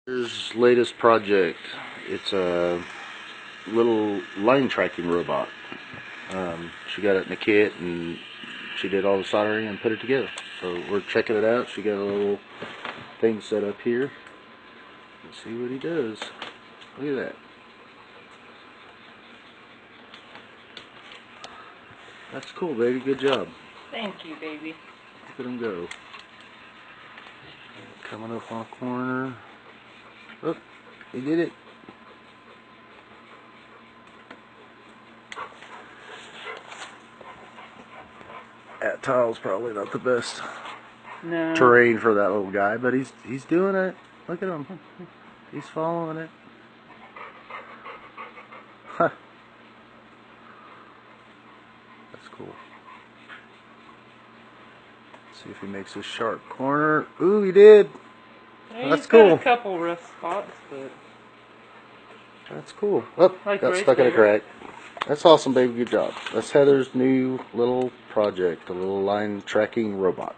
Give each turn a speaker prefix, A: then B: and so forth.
A: Here's latest project. It's a little line tracking robot. She got it in the kit and she did all the soldering and put it together. So we're checking it out. She got a little thing set up here. Let's see what he does. Look at that. That's cool, baby. Good job.
B: Thank you, baby.
A: Look at him go. Coming up on a corner. Look, he did it. That tile's probably not the best terrain for that little guy, but he's doing it. Look at him. He's following it. Huh. That's cool. See if he makes a sharp corner. Ooh, he did.
B: Yeah,
A: That's cool.
B: Got a couple rough spots, but
A: that's cool. Oh,
B: like
A: got
B: right
A: stuck in a
B: there.
A: crack. That's awesome, baby. Good job. That's Heather's new little project, a little line tracking robot.